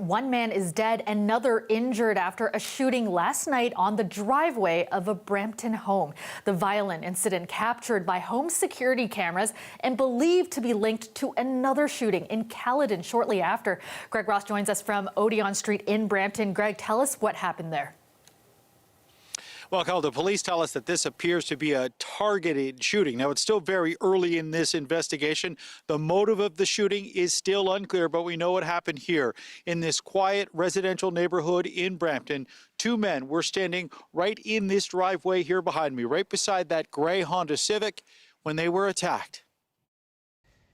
one man is dead, another injured after a shooting last night on the driveway of a Brampton home. The violent incident captured by home security cameras and believed to be linked to another shooting in Caledon shortly after. Greg Ross joins us from Odeon Street in Brampton. Greg, tell us what happened there. Well, Carl, the police tell us that this appears to be a targeted shooting. Now, it's still very early in this investigation. The motive of the shooting is still unclear, but we know what happened here in this quiet residential neighborhood in Brampton. Two men were standing right in this driveway here behind me, right beside that gray Honda Civic, when they were attacked.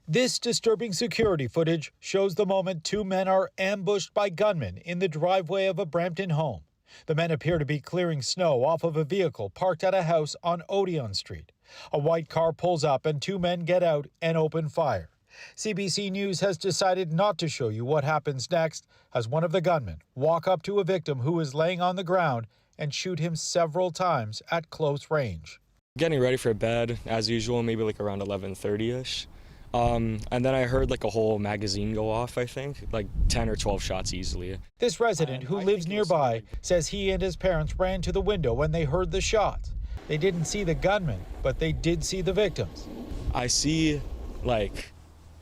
This disturbing security footage shows the moment two men are ambushed by gunmen in the driveway of a Brampton home. The men appear to be clearing snow off of a vehicle parked at a house on Odeon Street. A white car pulls up and two men get out and open fire. CBC News has decided not to show you what happens next as one of the gunmen walk up to a victim who is laying on the ground and shoot him several times at close range. Getting ready for bed as usual, maybe like around 11:30ish. And then I heard like a whole magazine go off, I think, like 10 or 12 shots easily. This resident who lives nearby says he and his parents ran to the window when they heard the shots. They didn't see the gunman, but they did see the victims. I see like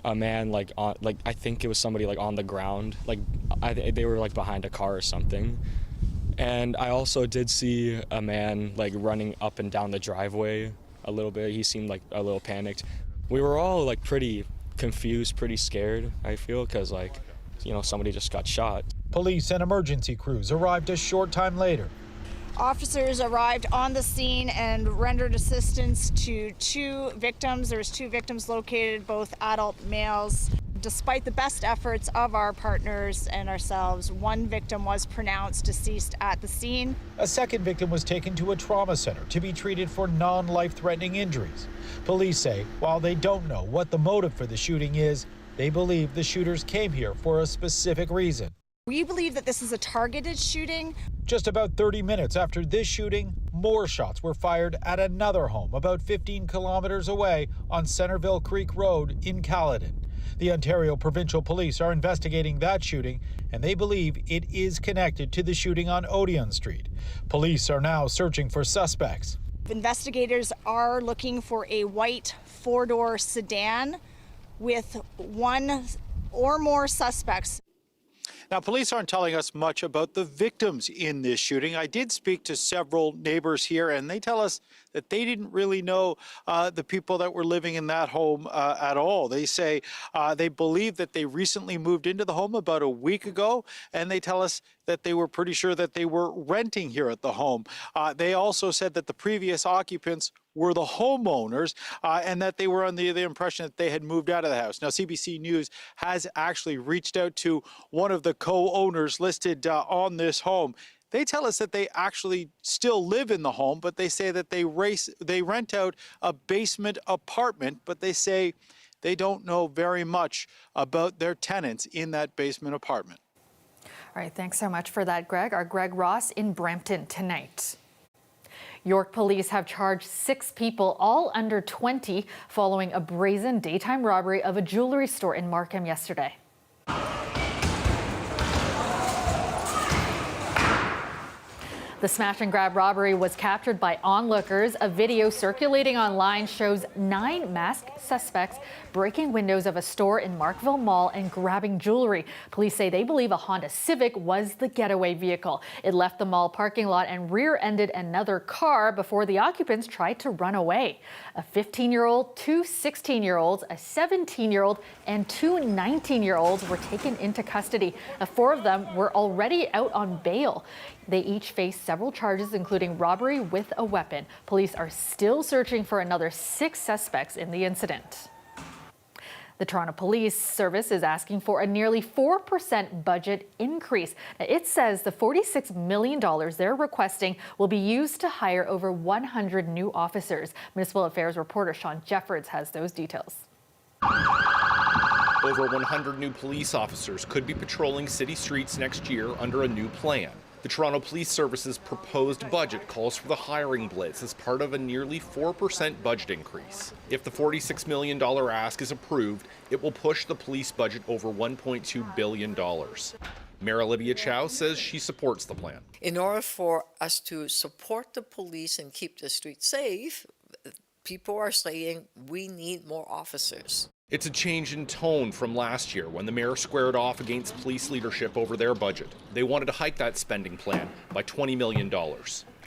a man like I think it was somebody like on the ground, like they were like behind a car or something. And I also did see a man like running up and down the driveway a little bit. He seemed like a little panicked. We were all like pretty confused, pretty scared, I feel, because like, you know, somebody just got shot. Police and emergency crews arrived a short time later. Officers arrived on the scene and rendered assistance to two victims. There was two victims located, both adult males. Despite the best efforts of our partners and ourselves, one victim was pronounced deceased at the scene. A second victim was taken to a trauma center to be treated for non-life-threatening injuries. Police say while they don't know what the motive for the shooting is, they believe the shooters came here for a specific reason. We believe that this is a targeted shooting. Just about 30 minutes after this shooting, more shots were fired at another home about 15 kilometers away on Centerville Creek Road in Caledon. The Ontario Provincial Police are investigating that shooting, and they believe it is connected to the shooting on Odeon Street. Police are now searching for suspects. Investigators are looking for a white four-door sedan with one or more suspects. Now, police aren't telling us much about the victims in this shooting. I did speak to several neighbors here, and they tell us that they didn't really know the people that were living in that home at all. They say they believe that they recently moved into the home about a week ago, and they tell us that they were pretty sure that they were renting here at the home. They also said that the previous occupants were the homeowners and that they were under the impression that they had moved out of the house. Now, CBC News has actually reached out to one of the co-owners listed on this home. They tell us that they actually still live in the home, but they say that they rent out a basement apartment, but they say they don't know very much about their tenants in that basement apartment. All right, thanks so much for that, Greg. Our Greg Ross in Brampton tonight. York police have charged 6 people, all under 20, following a brazen daytime robbery of a jewelry store in Markham yesterday. The smash and grab robbery was captured by onlookers. A video circulating online shows 9 masked suspects breaking windows of a store in Markville Mall and grabbing jewelry. Police say they believe a Honda Civic was the getaway vehicle. It left the mall parking lot and rear-ended another car before the occupants tried to run away. A 15-year-old, 2 16-year-olds, a 17-year-old, and 2 19-year-olds were taken into custody. 4 of them were already out on bail. They each face several charges, including robbery with a weapon. Police are still searching for another 6 suspects in the incident. The Toronto Police Service is asking for a nearly 4% budget increase. It says the $46 million they're requesting will be used to hire over 100 new officers. Municipal Affairs reporter Sean Jeffords has those details. Over 100 new police officers could be patrolling city streets next year under a new plan. The Toronto Police Service's proposed budget calls for the hiring blitz as part of a nearly 4% budget increase. If the $46 million ask is approved, it will push the police budget over $1.2 billion. Mayor Olivia Chow says she supports the plan. In order for us to support the police and keep the streets safe, people are saying we need more officers. It's a change in tone from last year when the mayor squared off against police leadership over their budget. They wanted to hike that spending plan by $20 million.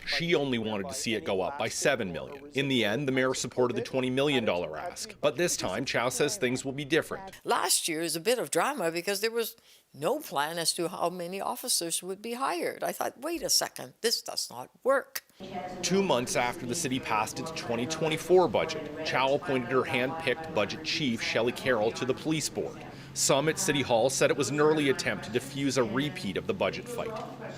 She only wanted to see it go up by $7 million. In the end, the mayor supported the $20 million ask. But this time, Chow says things will be different. Last year is a bit of drama because there was no plan as to how many officers would be hired. I thought, wait a second, this does not work. 2 months after the city passed its 2024 budget, Chow appointed her hand-picked budget chief, Shelley Carroll, to the police board. Some at City Hall said it was an early attempt to defuse a repeat of the budget fight.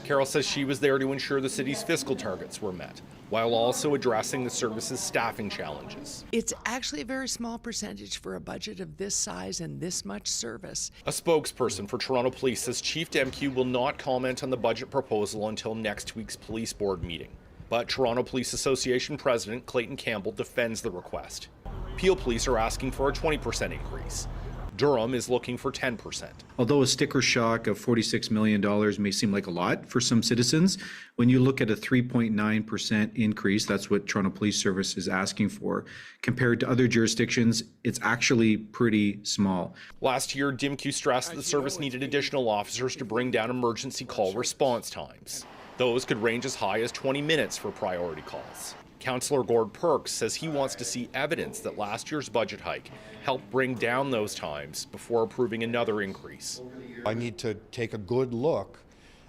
Carroll says she was there to ensure the city's fiscal targets were met, while also addressing the service's staffing challenges. It's actually a very small percentage for a budget of this size and this much service. A spokesperson for Toronto Police says Chief Demke will not comment on the budget proposal until next week's police board meeting. But Toronto Police Association President Clayton Campbell defends the request. Peel Police are asking for a 20% increase. Durham is looking for 10%. Although a sticker shock of $46 million may seem like a lot for some citizens, when you look at a 3.9% increase, that's what Toronto Police Service is asking for, compared to other jurisdictions, it's actually pretty small. Last year, Demke stressed the service needed additional officers to bring down emergency call response times. Those could range as high as 20 minutes for priority calls. Councillor Gord Perks says he wants to see evidence that last year's budget hike helped bring down those times before approving another increase. I need to take a good look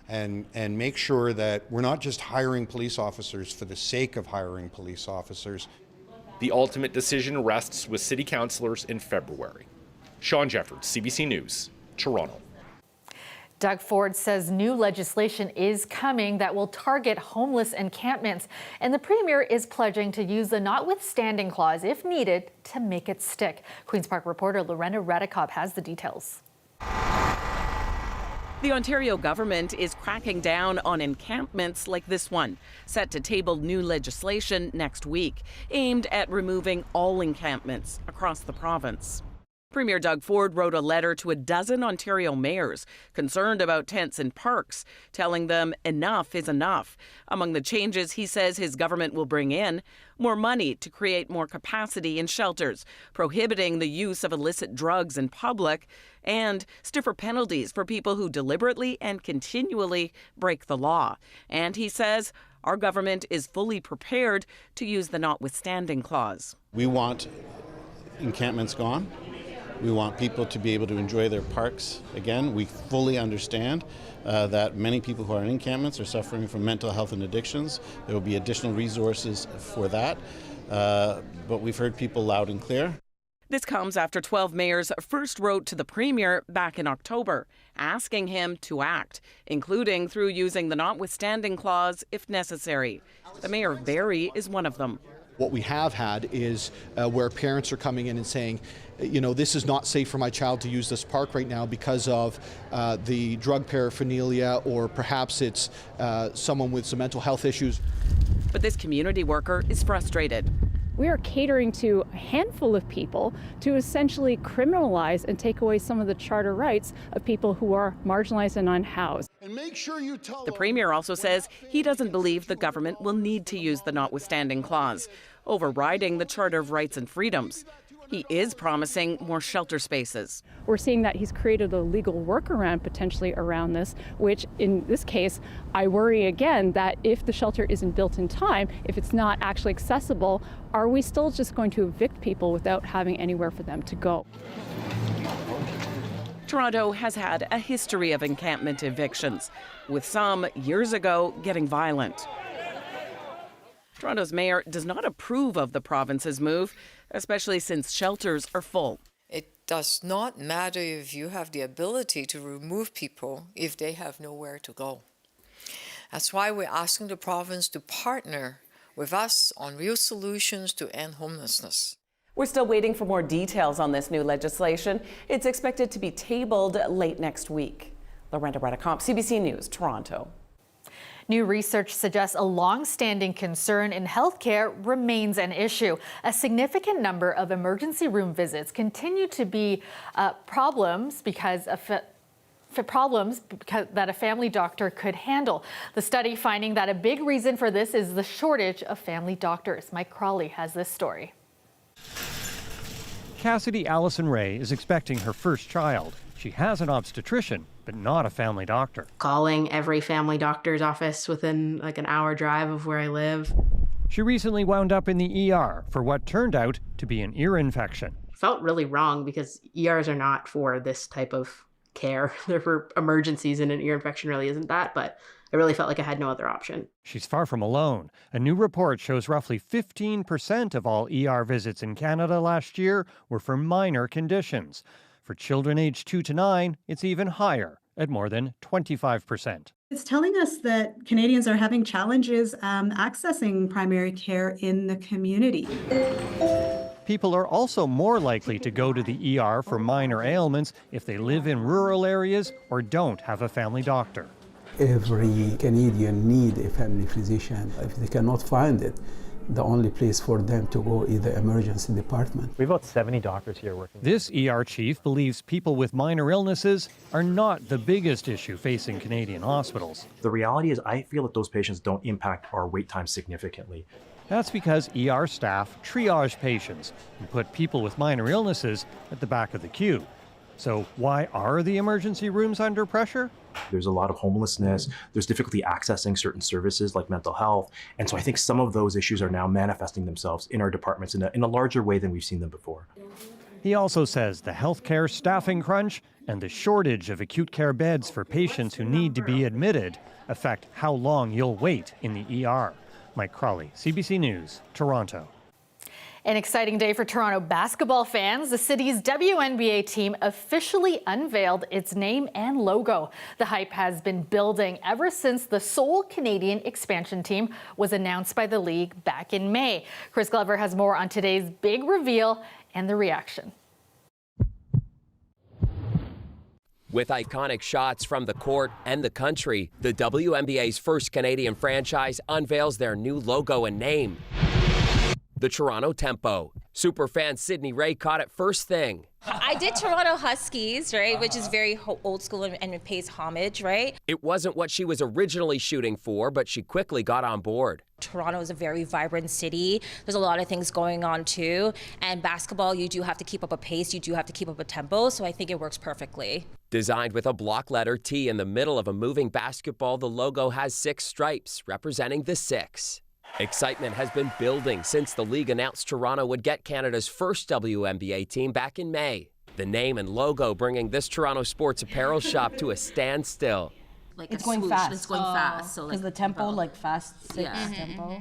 and make sure that we're not just hiring police officers for the sake of hiring police officers. The ultimate decision rests with city councillors in February. Sean Jeffords, CBC News, Toronto. Doug Ford says new legislation is coming that will target homeless encampments, and the Premier is pledging to use the notwithstanding clause if needed to make it stick. Queen's Park reporter Lorena Radikop has the details. The Ontario government is cracking down on encampments like this one, set to table new legislation next week, aimed at removing all encampments across the province. Premier Doug Ford wrote a letter to a dozen Ontario mayors concerned about tents in parks, telling them enough is enough. Among the changes he says his government will bring in, more money to create more capacity in shelters, prohibiting the use of illicit drugs in public, and stiffer penalties for people who deliberately and continually break the law. And he says our government is fully prepared to use the notwithstanding clause. We want encampments gone. We want people to be able to enjoy their parks again. We fully understand that many people who are in encampments are suffering from mental health and addictions. There will be additional resources for that, but we've heard people loud and clear. This comes after 12 mayors first wrote to the Premier back in October, asking him to act, including through using the notwithstanding clause if necessary. The mayor of Barrie is one of them. What we have had is where parents are coming in and saying, you know, this is not safe for my child to use this park right now because of the drug paraphernalia, or perhaps it's someone with some mental health issues. But this community worker is frustrated. We are catering to a handful of people to essentially criminalize and take away some of the charter rights of people who are marginalized and unhoused. And make sure you tell The Premier also says he doesn't believe the government will need to use the notwithstanding clause, overriding the Charter of Rights and Freedoms. He is promising more shelter spaces. We're seeing that he's created a legal workaround potentially around this, which in this case, I worry again that if the shelter isn't built in time, if it's not actually accessible, are we still just going to evict people without having anywhere for them to go? Toronto has had a history of encampment evictions, with some years ago getting violent. Toronto's mayor does not approve of the province's move, especially since shelters are full. It does not matter if you have the ability to remove people if they have nowhere to go. That's why we're asking the province to partner with us on real solutions to end homelessness. We're still waiting for more details on this new legislation. It's expected to be tabled late next week. Lorena Radikop, CBC News, Toronto. New research suggests a long-standing concern in healthcare remains an issue. A significant number of emergency room visits continue to be problems because of problems that a family doctor could handle. The study finding that a big reason for this is the shortage of family doctors. Mike Crawley has this story. Cassidy Allison Ray is expecting her first child. She has an obstetrician, but not a family doctor. Calling every family doctor's office within like an hour drive of where I live. She recently wound up in the ER for what turned out to be an ear infection. Felt really wrong because ERs are not for this type of care. They're for emergencies, and an ear infection really isn't that, but I really felt like I had no other option. She's far from alone. A new report shows roughly 15% of all ER visits in Canada last year were for minor conditions. For children aged 2 to 9, it's even higher, at more than 25%. It's telling us that Canadians are having challenges accessing primary care in the community. People are also more likely to go to the ER for minor ailments if they live in rural areas or don't have a family doctor. Every Canadian needs a family physician. If they cannot find it, the only place for them to go is the emergency department. We have about 70 doctors here working. This ER chief believes people with minor illnesses are not the biggest issue facing Canadian hospitals. The reality is I feel that those patients don't impact our wait time significantly. That's because ER staff triage patients and put people with minor illnesses at the back of the queue. So why are the emergency rooms under pressure? There's a lot of homelessness. There's difficulty accessing certain services like mental health. And so I think some of those issues are now manifesting themselves in our departments in a larger way than we've seen them before. He also says the healthcare staffing crunch and the shortage of acute care beds for patients who need to be admitted affect how long you'll wait in the ER. Mike Crawley, CBC News, Toronto. An exciting day for Toronto basketball fans. The city's WNBA team officially unveiled its name and logo. The hype has been building ever since the sole Canadian expansion team was announced by the league back in May. Chris Glover has more on today's big reveal and the reaction. With iconic shots from the court and the country, the WNBA's first Canadian franchise unveils their new logo and name. The Toronto Tempo. Superfan Sydney Ray caught it first thing. I did Toronto Huskies, right, which is very old school and it pays homage, right? It wasn't what she was originally shooting for, but she quickly got on board. Toronto is a very vibrant city. There's a lot of things going on too. And basketball, you do have to keep up a pace. You do have to keep up a tempo. So I think it works perfectly. Designed with a block letter T in the middle of a moving basketball, the logo has 6 stripes representing the 6. Excitement has been building since the league announced Toronto would get Canada's first WNBA team back in May. The name and logo bringing this Toronto sports apparel shop to a standstill. Like it's going fast. It's going fast. So because the tempo, like fast, 6 tempo.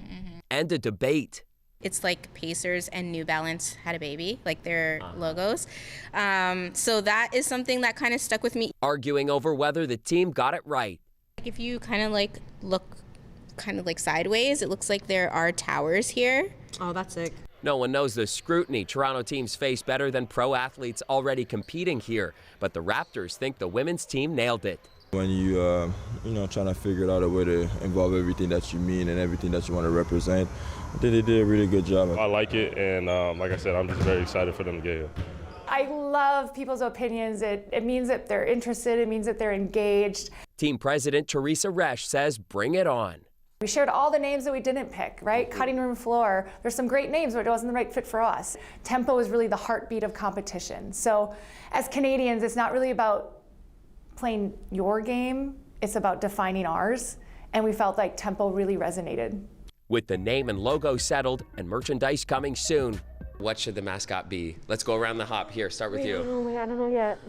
And a debate. It's like Pacers and New Balance had a baby, like their logos. So that is something that kind of stuck with me. Arguing over whether the team got it right. If you kind of like look kind of like sideways, it looks like there are towers here. Oh, that's sick. No one knows the scrutiny Toronto teams face better than pro athletes already competing here, but the Raptors think the women's team nailed it. When you trying to figure out a way to involve everything that you mean and everything that you want to represent, I think they did a really good job. I like it, and like I said, I'm just very excited for them to get here. I love people's opinions. It means that they're interested. It means that they're engaged. Team president Teresa Resch says bring it on. We shared all the names that we didn't pick, right? Cutting room floor. There's some great names, but it wasn't the right fit for us. Tempo is really the heartbeat of competition. So as Canadians, it's not really about playing your game. It's about defining ours. And we felt like tempo really resonated. With the name and logo settled and merchandise coming soon, what should the mascot be? Let's go around the hop here. Start with you. Oh my God, I don't know yet.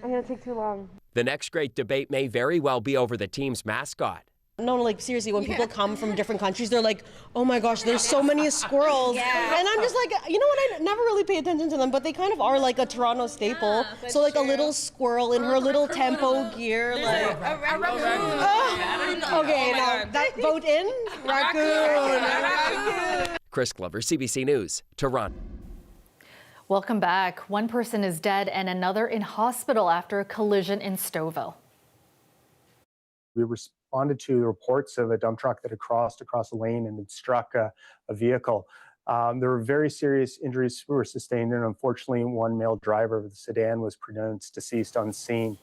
I'm gonna take too long. The next great debate may very well be over the team's mascot. No, like seriously, when people come from different countries, they're like, oh my gosh, there's so many squirrels. Yeah. And I'm just like, you know what, I never really pay attention to them, but they kind of are like a Toronto staple. Yeah, so like true. a little squirrel in her little tempo gear. Like, okay, now that vote in, raccoon. Chris Glover, CBC News, Toronto. Welcome back. One person is dead and another in hospital after a collision in Stouffville. We responded to reports of a dump truck that had crossed across a lane and had struck a vehicle. There were very serious injuries who were sustained, and unfortunately, one male driver of the sedan was pronounced deceased on scene.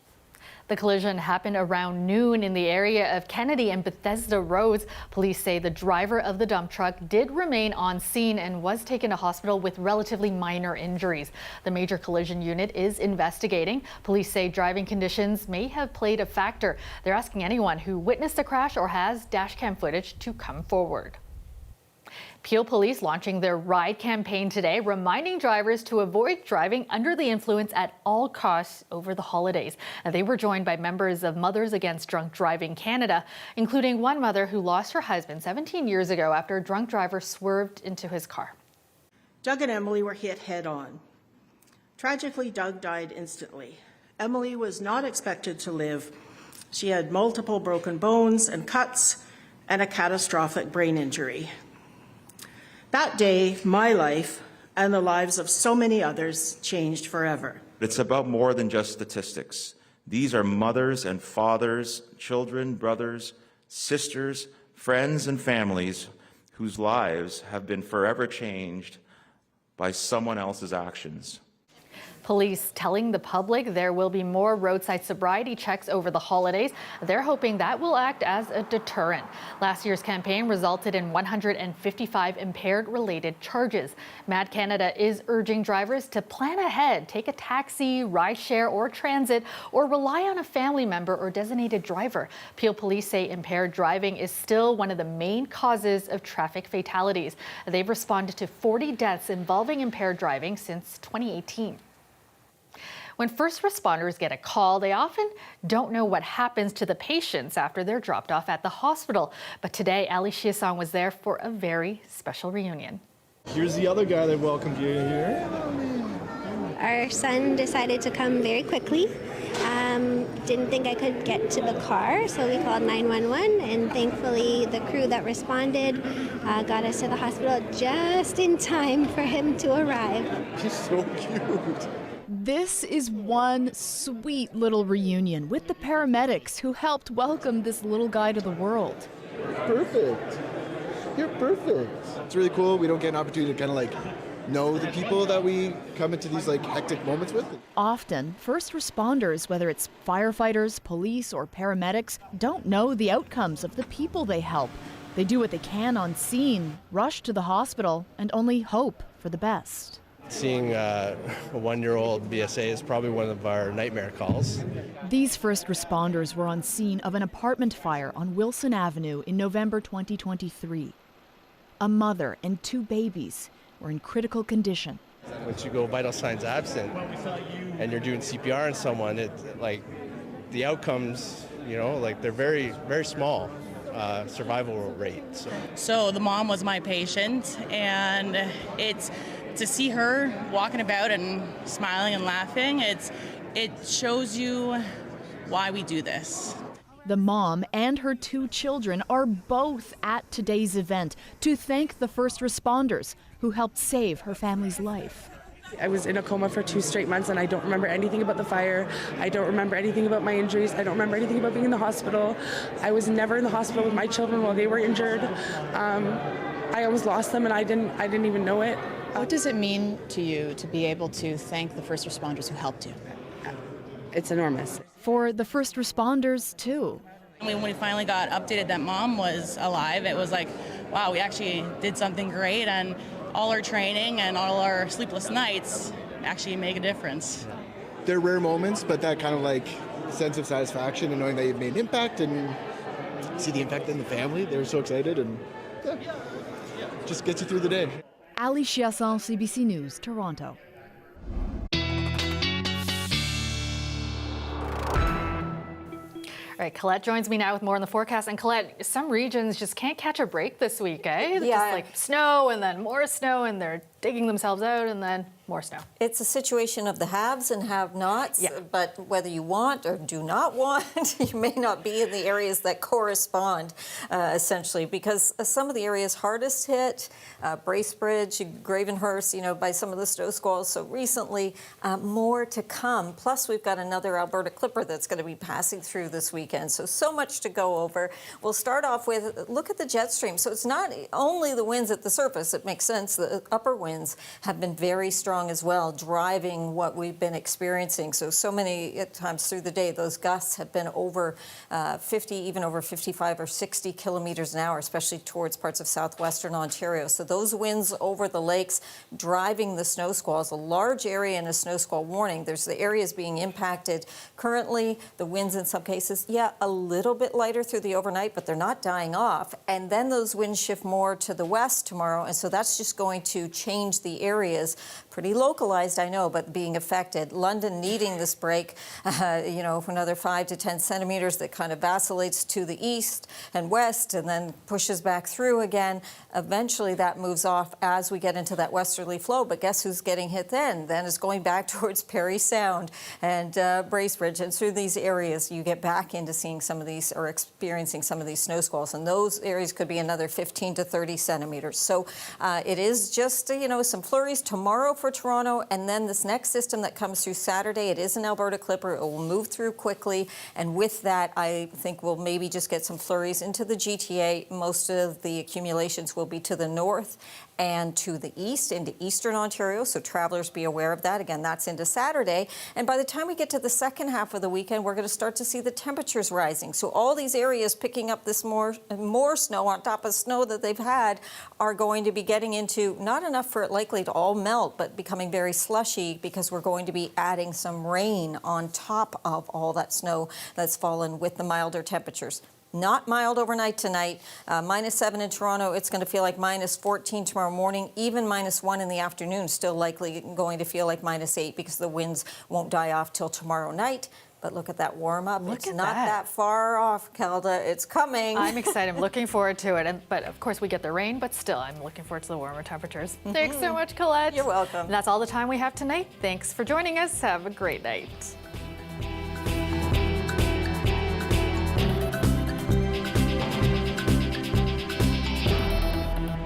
The collision happened around noon in the area of Kennedy and Bethesda Roads. Police say the driver of the dump truck did remain on scene and was taken to hospital with relatively minor injuries. The major collision unit is investigating. Police say driving conditions may have played a factor. They're asking anyone who witnessed the crash or has dashcam footage to come forward. Peel Police launching their Ride campaign today, reminding drivers to avoid driving under the influence at all costs over the holidays. They were joined by members of Mothers Against Drunk Driving Canada, including one mother who lost her husband 17 years ago after a drunk driver swerved into his car. Doug and Emily were hit head-on. Tragically, Doug died instantly. Emily was not expected to live. She had multiple broken bones and cuts and a catastrophic brain injury. That day, my life and the lives of so many others changed forever. It's about more than just statistics. These are mothers and fathers, children, brothers, sisters, friends, and families whose lives have been forever changed by someone else's actions. Police telling the public there will be more roadside sobriety checks over the holidays. They're hoping that will act as a deterrent. Last year's campaign resulted in 155 impaired-related charges. Mad Canada is urging drivers to plan ahead, take a taxi, rideshare, or transit, or rely on a family member or designated driver. Peel Police say impaired driving is still one of the main causes of traffic fatalities. They've responded to 40 deaths involving impaired driving since 2018. When first responders get a call, they often don't know what happens to the patients after they're dropped off at the hospital. But today, Ali Chiasson was there for a very special reunion. Here's the other guy that welcomed you here. Our son decided to come very quickly. Didn't think I could get to the car, so we called 911, and thankfully the crew that responded got us to the hospital just in time for him to arrive. He's so cute. This is one sweet little reunion with the paramedics who helped welcome this little guy to the world. Perfect. You're perfect. It's really cool. We don't get an opportunity to kind of know the people that we come into these hectic moments with. Often, first responders, whether it's firefighters, police, or paramedics, don't know the outcomes of the people they help. They do what they can on scene, rush to the hospital, and only hope for the best. Seeing a one-year-old BSA is probably one of our nightmare calls. These first responders were on scene of an apartment fire on Wilson Avenue in November 2023. A mother and 2 babies were in critical condition. Once you go vital signs absent and you're doing CPR on someone, it's the outcomes, they're very, very small. Survival rate. So the mom was my patient, and to see her walking about and smiling and laughing, it shows you why we do this. The mom and her 2 children are both at today's event to thank the first responders who helped save her family's life. I was in a coma for 2 straight months, and I don't remember anything about the fire. I don't remember anything about my injuries. I don't remember anything about being in the hospital. I was never in the hospital with my children while they were injured. I almost lost them, and I didn't even know it. What does it mean to you to be able to thank the first responders who helped you? It's enormous. For the first responders, too. When we finally got updated that mom was alive, it was like, wow, we actually did something great, and all our training and all our sleepless nights actually make a difference. They're rare moments, but that kind of sense of satisfaction and knowing that you've made an impact and see the impact in the family. They were so excited, and just gets you through the day. Ali Chiasson, CBC News, Toronto. All right, Colette joins me now with more on the forecast. And Colette, some regions just can't catch a break this week, eh? Yeah. Just snow and then more snow, and they're digging themselves out, and then more snow. It's a situation of the haves and have-nots, but whether you want or do not want, you may not be in the areas that correspond, essentially, because some of the areas hardest hit, Bracebridge, Gravenhurst, by some of the snow squalls. So recently, more to come. Plus, we've got another Alberta Clipper that's going to be passing through this weekend. So much to go over. We'll start off with, look at the jet stream. So it's not only the winds at the surface. It makes sense, the upper wind winds have been very strong as well, driving what we've been experiencing. So many times through the day, those gusts have been over 50, even over 55 or 60 kilometers an hour, especially towards parts of southwestern Ontario. So those winds over the lakes driving the snow squalls, a large area in a snow squall warning. There's the areas being impacted currently. The winds in some cases, a little bit lighter through the overnight, but they're not dying off. And then those winds shift more to the west tomorrow. And so that's just going to change the areas. Pretty localized, I know, but being affected. London needing this break, for another 5 to 10 centimeters that kind of vacillates to the east and west and then pushes back through again. Eventually that moves off as we get into that westerly flow. But guess who's getting hit then? Then it's going back towards Parry Sound and Bracebridge. And through these areas, you get back into seeing some of these or experiencing some of these snow squalls. And those areas could be another 15 to 30 centimeters. So it is just, some flurries tomorrow for Toronto. And then this next system that comes through Saturday, it is an Alberta clipper. It will move through quickly. And with that, I think we'll maybe just get some flurries into the GTA. Most of the accumulations will be to the north and to the east, into eastern Ontario, so travelers be aware of that. Again, that's into Saturday. And by the time we get to the second half of the weekend, we're going to start to see the temperatures rising. So all these areas picking up this more snow on top of snow that they've had are going to be getting into not enough for it likely to all melt, but becoming very slushy because we're going to be adding some rain on top of all that snow that's fallen with the milder temperatures. Not mild overnight tonight. -7 in Toronto. It's going to feel like -14 tomorrow morning. Even -1 in the afternoon. Still likely going to feel like -8 because the winds won't die off till tomorrow night. But look at that warm up. It's not that far off, Kelda. It's coming. I'm excited. I'm looking forward to it. But of course, we get the rain, but still, I'm looking forward to the warmer temperatures. Thanks so much, Colette. You're welcome. And that's all the time we have tonight. Thanks for joining us. Have a great night.